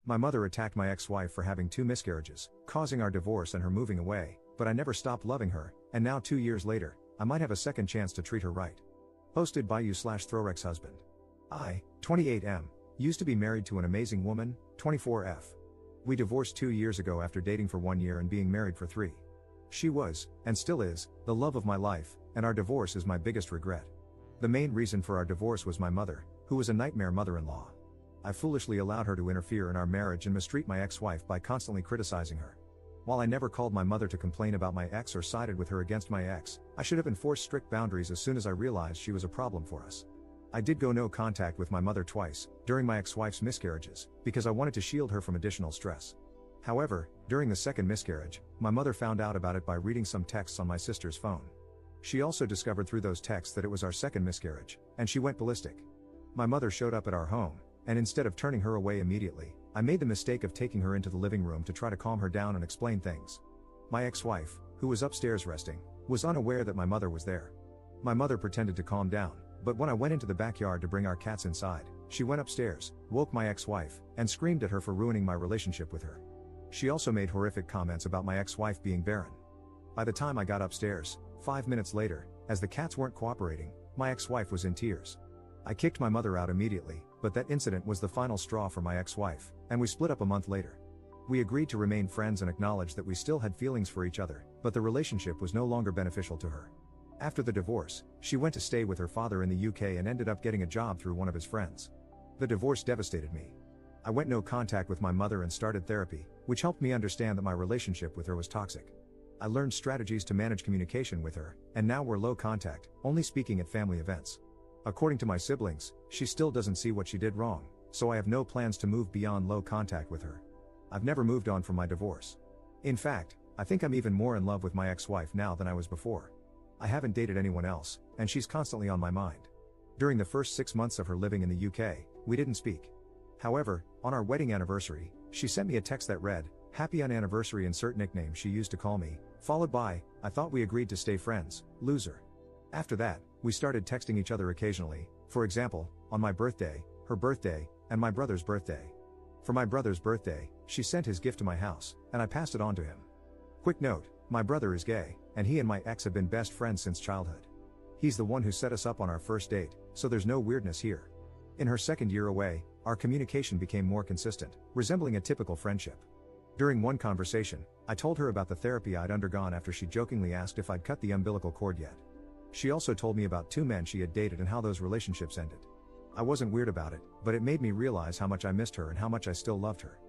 My mother attacked my ex-wife for having 2 miscarriages, causing our divorce and her moving away, but I never stopped loving her, and now 2 years later, I might have a second chance to treat her right. Posted by you/Throwrex husband. I, 28M, used to be married to an amazing woman, 24F. We divorced 2 years ago after dating for 1 year and being married for 3. She was, and still is, the love of my life, and our divorce is my biggest regret. The main reason for our divorce was my mother, who was a nightmare mother-in-law. I foolishly allowed her to interfere in our marriage and mistreat my ex-wife by constantly criticizing her. While I never called my mother to complain about my ex or sided with her against my ex, I should have enforced strict boundaries as soon as I realized she was a problem for us. I did go no contact with my mother twice, during my ex-wife's miscarriages, because I wanted to shield her from additional stress. However, during the second miscarriage, my mother found out about it by reading some texts on my sister's phone. She also discovered through those texts that it was our second miscarriage, and she went ballistic. My mother showed up at our home, and instead of turning her away immediately, I made the mistake of taking her into the living room to try to calm her down and explain things. My ex-wife, who was upstairs resting, was unaware that my mother was there. My mother pretended to calm down, but when I went into the backyard to bring our cats inside, she went upstairs, woke my ex-wife, and screamed at her for ruining my relationship with her. She also made horrific comments about my ex-wife being barren. By the time I got upstairs, 5 minutes later, as the cats weren't cooperating, my ex-wife was in tears. I kicked my mother out immediately, but that incident was the final straw for my ex-wife, and we split up a month later. We agreed to remain friends and acknowledged that we still had feelings for each other, but the relationship was no longer beneficial to her. After the divorce, she went to stay with her father in the UK and ended up getting a job through one of his friends. The divorce devastated me. I went no contact with my mother and started therapy, which helped me understand that my relationship with her was toxic. I learned strategies to manage communication with her, and now we're low contact, only speaking at family events. According to my siblings, she still doesn't see what she did wrong, so I have no plans to move beyond low contact with her. I've never moved on from my divorce. In fact, I think I'm even more in love with my ex-wife now than I was before. I haven't dated anyone else, and she's constantly on my mind. During the first 6 months of her living in the UK, we didn't speak. However, on our wedding anniversary, she sent me a text that read, "Happy anniversary," insert nickname she used to call me, followed by, "I thought we agreed to stay friends, loser." After that, we started texting each other occasionally, for example, on my birthday, her birthday, and my brother's birthday. For my brother's birthday, she sent his gift to my house, and I passed it on to him. Quick note, my brother is gay, and he and my ex have been best friends since childhood. He's the one who set us up on our first date, so there's no weirdness here. In her second year away, our communication became more consistent, resembling a typical friendship. During one conversation, I told her about the therapy I'd undergone after she jokingly asked if I'd cut the umbilical cord yet. She also told me about 2 men she had dated and how those relationships ended. I wasn't weird about it, but it made me realize how much I missed her and how much I still loved her.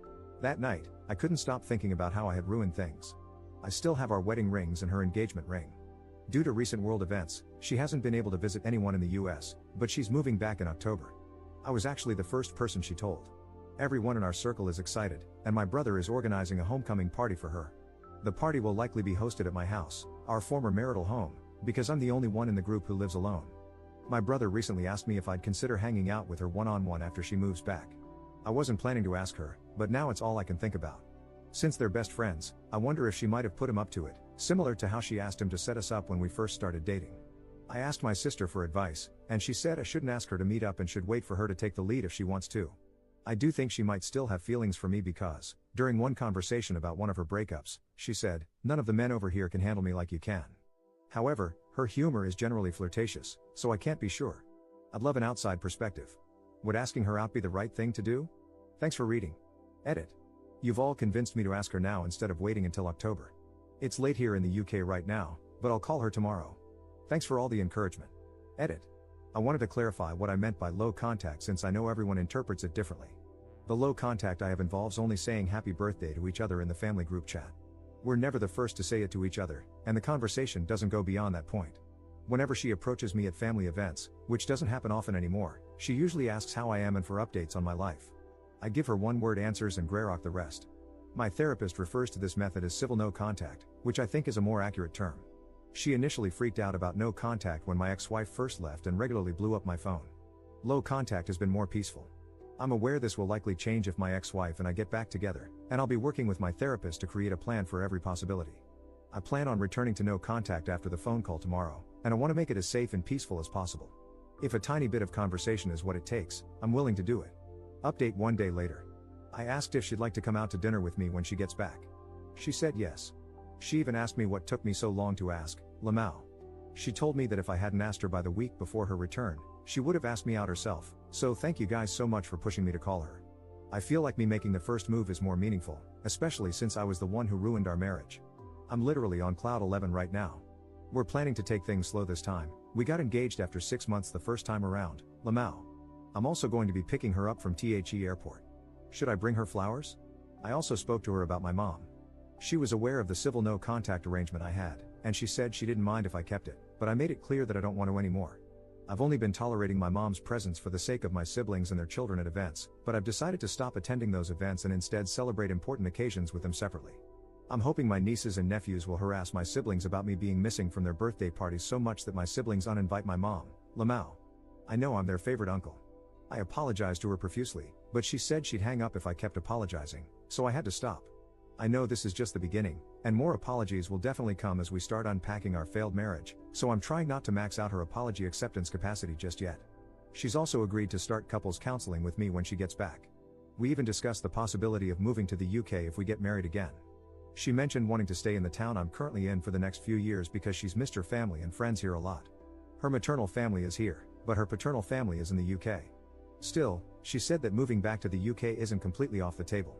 That night, I couldn't stop thinking about how I had ruined things. I still have our wedding rings and her engagement ring. Due to recent world events, she hasn't been able to visit anyone in the US, but she's moving back in October. I was actually the first person she told. Everyone in our circle is excited, and my brother is organizing a homecoming party for her. The party will likely be hosted at my house, our former marital home, because I'm the only one in the group who lives alone. My brother recently asked me if I'd consider hanging out with her one-on-one after she moves back. I wasn't planning to ask her, but now it's all I can think about. Since they're best friends, I wonder if she might have put him up to it, similar to how she asked him to set us up when we first started dating. I asked my sister for advice, and she said I shouldn't ask her to meet up and should wait for her to take the lead if she wants to. I do think she might still have feelings for me because, during one conversation about one of her breakups, she said, "None of the men over here can handle me like you can." However, her humor is generally flirtatious, so I can't be sure. I'd love an outside perspective. Would asking her out be the right thing to do? Thanks for reading. Edit. You've all convinced me to ask her now instead of waiting until October. It's late here in the UK right now, but I'll call her tomorrow. Thanks for all the encouragement. Edit. I wanted to clarify what I meant by low contact since I know everyone interprets it differently. The low contact I have involves only saying happy birthday to each other in the family group chat. We're never the first to say it to each other, and the conversation doesn't go beyond that point. Whenever she approaches me at family events, which doesn't happen often anymore, she usually asks how I am and for updates on my life. I give her one-word answers and greyrock the rest. My therapist refers to this method as civil no contact, which I think is a more accurate term. She initially freaked out about no contact when my ex-wife first left and regularly blew up my phone. Low contact has been more peaceful. I'm aware this will likely change if my ex-wife and I get back together, and I'll be working with my therapist to create a plan for every possibility. I plan on returning to no contact after the phone call tomorrow, and I want to make it as safe and peaceful as possible. If a tiny bit of conversation is what it takes, I'm willing to do it. Update 1 day later. I asked if she'd like to come out to dinner with me when she gets back. She said yes. She even asked me what took me so long to ask, Lamau. She told me that if I hadn't asked her by the week before her return, she would have asked me out herself, so thank you guys so much for pushing me to call her. I feel like me making the first move is more meaningful, especially since I was the one who ruined our marriage. I'm literally on cloud 11 right now. We're planning to take things slow this time. We got engaged after 6 months the first time around, Lamau. I'm also going to be picking her up from THE airport. Should I bring her flowers? I also spoke to her about my mom. She was aware of the civil no contact arrangement I had, and she said she didn't mind if I kept it, but I made it clear that I don't want to anymore. I've only been tolerating my mom's presence for the sake of my siblings and their children at events, but I've decided to stop attending those events and instead celebrate important occasions with them separately. I'm hoping my nieces and nephews will harass my siblings about me being missing from their birthday parties so much that my siblings uninvite my mom, Lamau. I know I'm their favorite uncle. I apologized to her profusely, but she said she'd hang up if I kept apologizing, so I had to stop. I know this is just the beginning, and more apologies will definitely come as we start unpacking our failed marriage, so I'm trying not to max out her apology acceptance capacity just yet. She's also agreed to start couples counseling with me when she gets back. We even discussed the possibility of moving to the UK if we get married again. She mentioned wanting to stay in the town I'm currently in for the next few years because she's missed her family and friends here a lot. Her maternal family is here, but her paternal family is in the UK. Still, she said that moving back to the UK isn't completely off the table.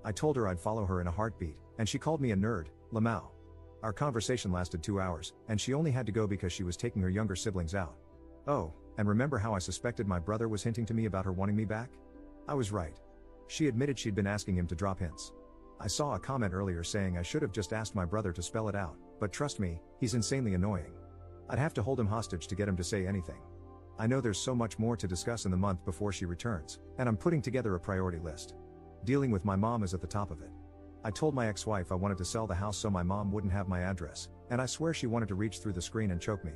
I told her I'd follow her in a heartbeat, and she called me a nerd, Lamau. Our conversation lasted 2 hours, and she only had to go because she was taking her younger siblings out. Oh, and remember how I suspected my brother was hinting to me about her wanting me back? I was right. She admitted she'd been asking him to drop hints. I saw a comment earlier saying I should have just asked my brother to spell it out, but trust me, he's insanely annoying. I'd have to hold him hostage to get him to say anything. I know there's so much more to discuss in the month before she returns, and I'm putting together a priority list. Dealing with my mom is at the top of it. I told my ex-wife I wanted to sell the house so my mom wouldn't have my address, and I swear she wanted to reach through the screen and choke me.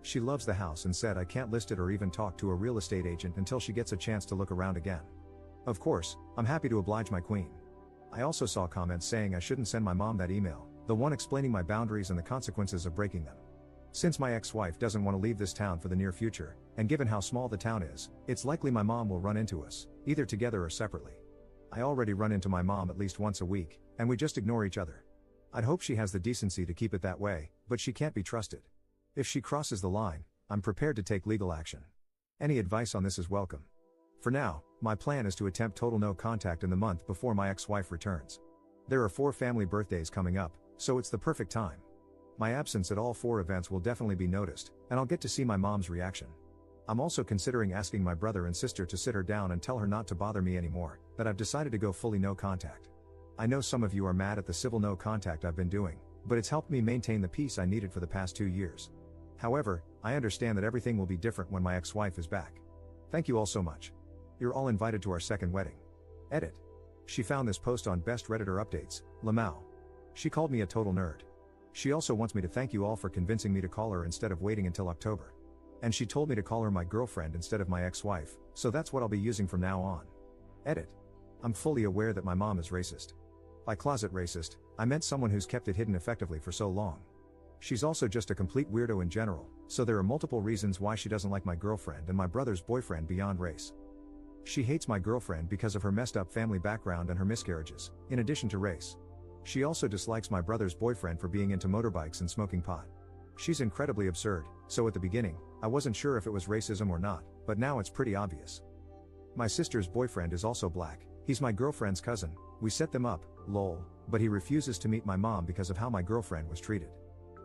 She loves the house and said I can't list it or even talk to a real estate agent until she gets a chance to look around again. Of course, I'm happy to oblige my queen. I also saw comments saying I shouldn't send my mom that email, the one explaining my boundaries and the consequences of breaking them. Since my ex-wife doesn't want to leave this town for the near future, and given how small the town is, it's likely my mom will run into us, either together or separately. I already run into my mom at least once a week, and we just ignore each other. I'd hope she has the decency to keep it that way, but she can't be trusted. If she crosses the line, I'm prepared to take legal action. Any advice on this is welcome. For now, my plan is to attempt total no contact in the month before my ex-wife returns. There are 4 family birthdays coming up, so it's the perfect time. My absence at all 4 events will definitely be noticed, and I'll get to see my mom's reaction. I'm also considering asking my brother and sister to sit her down and tell her not to bother me anymore, that I've decided to go fully no contact. I know some of you are mad at the civil no contact I've been doing, but it's helped me maintain the peace I needed for the past 2 years. However, I understand that everything will be different when my ex-wife is back. Thank you all so much. You're all invited to our second wedding. Edit. She found this post on Best Redditor Updates, Lamau. She called me a total nerd. She also wants me to thank you all for convincing me to call her instead of waiting until October. And she told me to call her my girlfriend instead of my ex-wife, so that's what I'll be using from now on. Edit. I'm fully aware that my mom is racist. By closet racist, I meant someone who's kept it hidden effectively for so long. She's also just a complete weirdo in general, so there are multiple reasons why she doesn't like my girlfriend and my brother's boyfriend beyond race. She hates my girlfriend because of her messed up family background and her miscarriages, in addition to race. She also dislikes my brother's boyfriend for being into motorbikes and smoking pot. She's incredibly absurd, so at the beginning, I wasn't sure if it was racism or not, but now it's pretty obvious. My sister's boyfriend is also black, he's my girlfriend's cousin, we set them up, lol, but he refuses to meet my mom because of how my girlfriend was treated.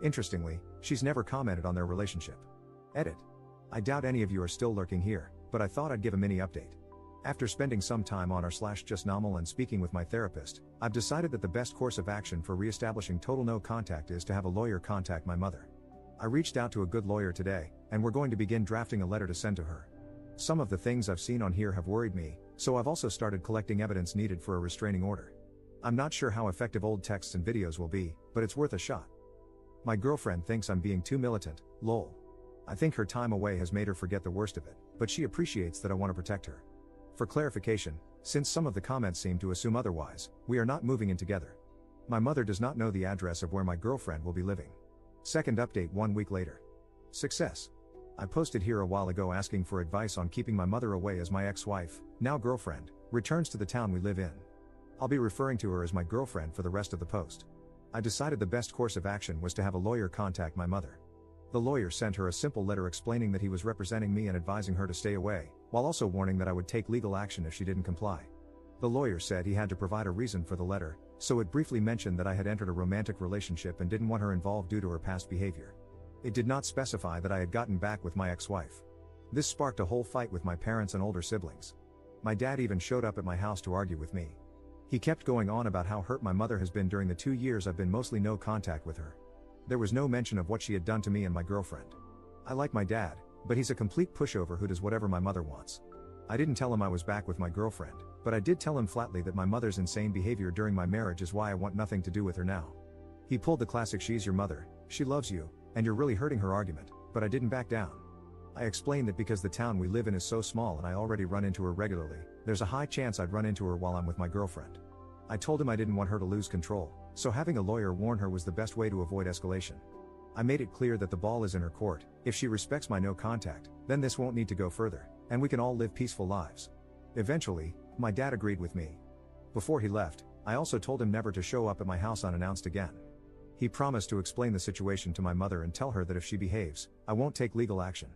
Interestingly, she's never commented on their relationship. Edit. I doubt any of you are still lurking here, but I thought I'd give a mini update. After spending some time on r/justnormal and speaking with my therapist, I've decided that the best course of action for re-establishing total no contact is to have a lawyer contact my mother. I reached out to a good lawyer today, and we're going to begin drafting a letter to send to her. Some of the things I've seen on here have worried me, so I've also started collecting evidence needed for a restraining order. I'm not sure how effective old texts and videos will be, but it's worth a shot. My girlfriend thinks I'm being too militant, lol. I think her time away has made her forget the worst of it, but she appreciates that I want to protect her. For clarification, since some of the comments seem to assume otherwise, we are not moving in together. My mother does not know the address of where my girlfriend will be living. Second update 1 week later. Success. I posted here a while ago asking for advice on keeping my mother away as my ex-wife, now girlfriend, returns to the town we live in. I'll be referring to her as my girlfriend for the rest of the post. I decided the best course of action was to have a lawyer contact my mother. The lawyer sent her a simple letter explaining that he was representing me and advising her to stay away, while also warning that I would take legal action if she didn't comply. The lawyer said he had to provide a reason for the letter, so it briefly mentioned that I had entered a romantic relationship and didn't want her involved due to her past behavior. It did not specify that I had gotten back with my ex-wife. This sparked a whole fight with my parents and older siblings. My dad even showed up at my house to argue with me. He kept going on about how hurt my mother has been during the 2 years I've been mostly no contact with her. There was no mention of what she had done to me and my girlfriend. I like my dad, but he's a complete pushover who does whatever my mother wants. I didn't tell him I was back with my girlfriend, but I did tell him flatly that my mother's insane behavior during my marriage is why I want nothing to do with her now. He pulled the classic "she's your mother, she loves you, and you're really hurting her" argument, but I didn't back down. I explained that because the town we live in is so small and I already run into her regularly, there's a high chance I'd run into her while I'm with my girlfriend. I told him I didn't want her to lose control, so having a lawyer warn her was the best way to avoid escalation. I made it clear that the ball is in her court. If she respects my no contact, then this won't need to go further, and we can all live peaceful lives. Eventually, my dad agreed with me. Before he left, I also told him never to show up at my house unannounced again. He promised to explain the situation to my mother and tell her that if she behaves, I won't take legal action.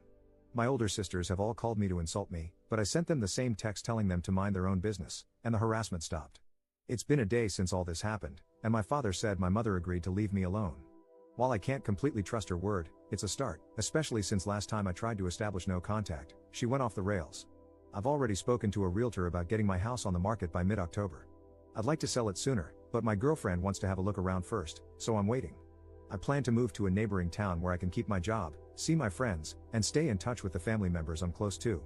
My older sisters have all called me to insult me, but I sent them the same text telling them to mind their own business, and the harassment stopped. It's been a day since all this happened, and my father said my mother agreed to leave me alone. While I can't completely trust her word, it's a start, especially since last time I tried to establish no contact, she went off the rails. I've already spoken to a realtor about getting my house on the market by mid-October. I'd like to sell it sooner, but my girlfriend wants to have a look around first, so I'm waiting. I plan to move to a neighboring town where I can keep my job, see my friends, and stay in touch with the family members I'm close to.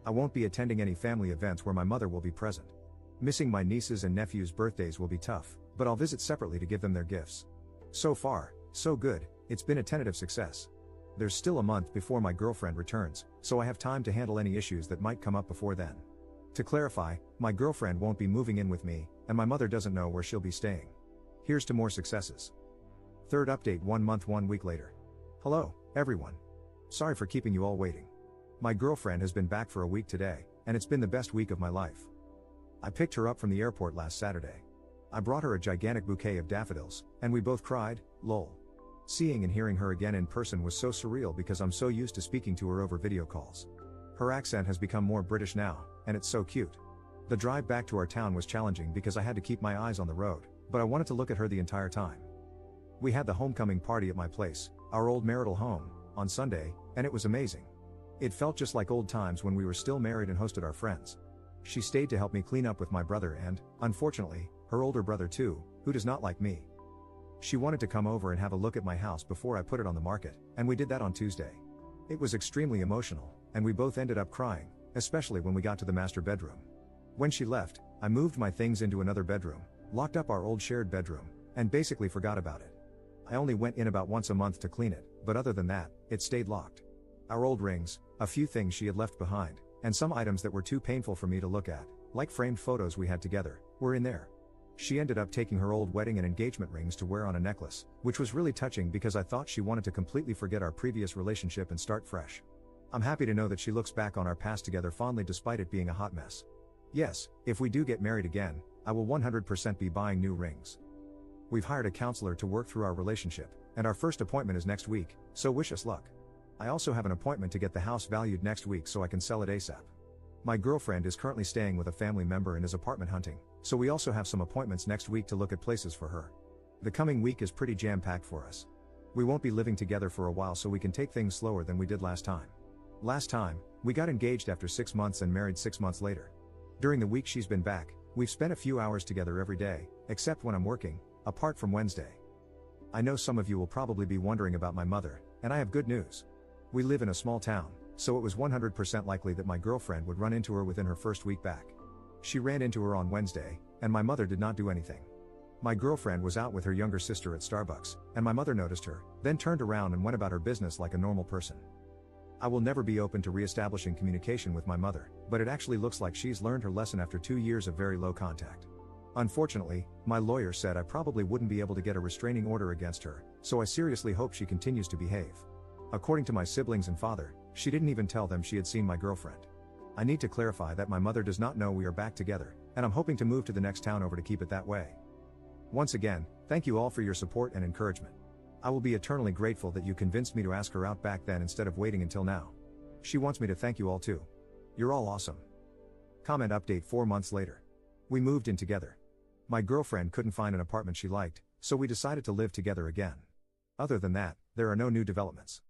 I won't be attending any family events where my mother will be present. Missing my nieces and nephews' birthdays will be tough, but I'll visit separately to give them their gifts. So far, so good, it's been a tentative success. There's still a month before my girlfriend returns, so I have time to handle any issues that might come up before then. To clarify, my girlfriend won't be moving in with me, and my mother doesn't know where she'll be staying. Here's to more successes. Third update 1 month 1 week later. Hello, everyone. Sorry for keeping you all waiting. My girlfriend has been back for a week today, and it's been the best week of my life. I picked her up from the airport last Saturday. I brought her a gigantic bouquet of daffodils, and we both cried, lol. Seeing and hearing her again in person was so surreal because I'm so used to speaking to her over video calls. Her accent has become more British now, and it's so cute. The drive back to our town was challenging because I had to keep my eyes on the road, but I wanted to look at her the entire time. We had the homecoming party at my place, our old marital home, on Sunday, and it was amazing. It felt just like old times when we were still married and hosted our friends. She stayed to help me clean up with my brother and, unfortunately, her older brother too, who does not like me. She wanted to come over and have a look at my house before I put it on the market, and we did that on Tuesday. It was extremely emotional, and we both ended up crying, especially when we got to the master bedroom. When she left, I moved my things into another bedroom, locked up our old shared bedroom, and basically forgot about it. I only went in about once a month to clean it, but other than that, it stayed locked. Our old rings, a few things she had left behind, and some items that were too painful for me to look at, like framed photos we had together, were in there. She ended up taking her old wedding and engagement rings to wear on a necklace, which was really touching because I thought she wanted to completely forget our previous relationship and start fresh. I'm happy to know that she looks back on our past together fondly despite it being a hot mess. Yes, if we do get married again, I will 100% be buying new rings. We've hired a counselor to work through our relationship, and our first appointment is next week, so wish us luck. I also have an appointment to get the house valued next week so I can sell it ASAP. My girlfriend is currently staying with a family member and is apartment hunting, so we also have some appointments next week to look at places for her. The coming week is pretty jam-packed for us. We won't be living together for a while so we can take things slower than we did last time. Last time, we got engaged after 6 months and married 6 months later. During the week she's been back, we've spent a few hours together every day, except when I'm working, apart from Wednesday. I know some of you will probably be wondering about my mother, and I have good news. We live in a small town, so it was 100% likely that my girlfriend would run into her within her first week back. She ran into her on Wednesday, and my mother did not do anything. My girlfriend was out with her younger sister at Starbucks, and my mother noticed her, then turned around and went about her business like a normal person. I will never be open to re-establishing communication with my mother, but it actually looks like she's learned her lesson after 2 years of very low contact. Unfortunately, my lawyer said I probably wouldn't be able to get a restraining order against her, so I seriously hope she continues to behave. According to my siblings and father, she didn't even tell them she had seen my girlfriend. I need to clarify that my mother does not know we are back together, and I'm hoping to move to the next town over to keep it that way. Once again, thank you all for your support and encouragement. I will be eternally grateful that you convinced me to ask her out back then instead of waiting until now. She wants me to thank you all too. You're all awesome. Comment update 4 months later. We moved in together. My girlfriend couldn't find an apartment she liked, so we decided to live together again. Other than that, there are no new developments.